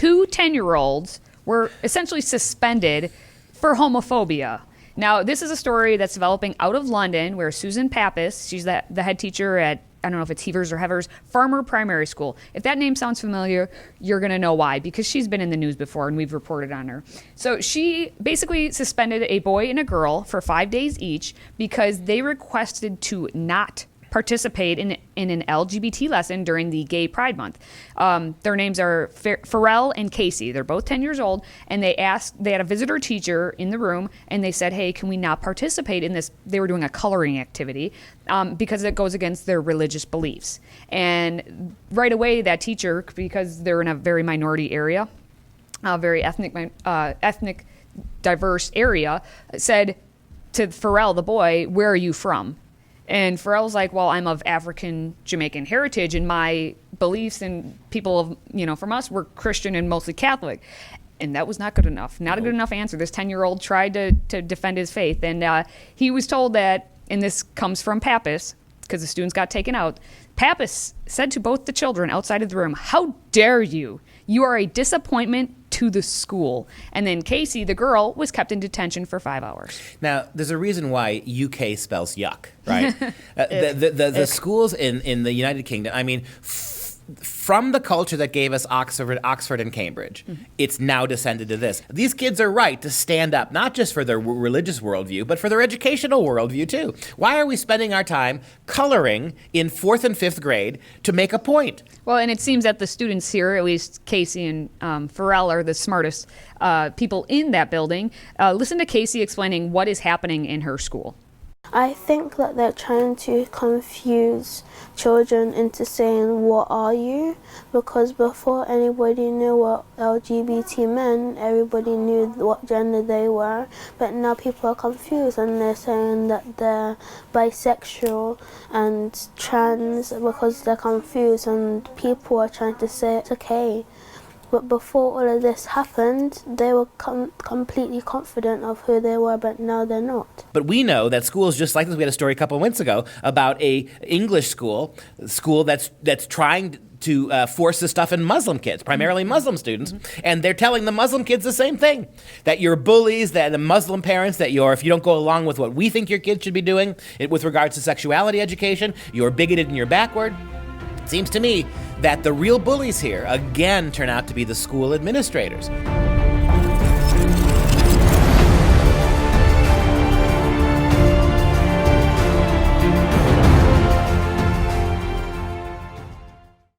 two 10-year-olds were essentially suspended for homophobia. Now, this is a story that's developing out of London, where Susan Pappas, she's the head teacher at, I don't know if it's Heavers or Heavers, Farmer Primary School. If that name sounds familiar, you're going to know why, because she's been in the news before and we've reported on her. So she basically suspended a boy and a girl for 5 days each because they requested to not participate in an LGBT lesson during the Gay Pride Month. Their names are Pharrell and Casey. They're both 10 years old, and they had a visitor teacher in the room, and they said, hey, can we not participate in this? They were doing a coloring activity because it goes against their religious beliefs. And right away, that teacher, because they're in a very minority area, a very ethnic diverse area, said to Pharrell, the boy, where are you from? And Pharrell's like, well, I'm of African Jamaican heritage, and my beliefs and people from us were Christian and mostly Catholic. And that was not good enough. Not a good enough answer. This 10-year-old tried to defend his faith. And he was told that, and this comes from Pappas, because the students got taken out. Pappas said to both the children outside of the room, how dare you? You are a disappointment to the school. And then Casey, the girl, was kept in detention for 5 hours. Now, there's a reason why UK spells yuck, right? The schools in the United Kingdom, I mean, from the culture that gave us Oxford and Cambridge, it's now descended to this. These kids are right to stand up, not just for their religious worldview, but for their educational worldview, too. Why are we spending our time coloring in 4th and 5th grade to make a point? Well, and it seems that the students here, at least Casey and Pharrell, are the smartest people in that building. Listen to Casey explaining what is happening in her school. I think that they're trying to confuse children into saying, what are you? Because before anybody knew what LGBT meant, everybody knew what gender they were. But now people are confused and they're saying that they're bisexual and trans because they're confused, and people are trying to say it's okay. But before all of this happened, they were completely confident of who they were, but now they're not. But we know that schools just like this, we had a story a couple of months ago about a English school that's trying to force this stuff in Muslim kids, primarily Muslim students, and they're telling the Muslim kids the same thing, that you're bullies, that the Muslim parents, that if you don't go along with what we think your kids should be doing with regards to sexuality education, you're bigoted and you're backward. It seems to me that the real bullies here, again, turn out to be the school administrators.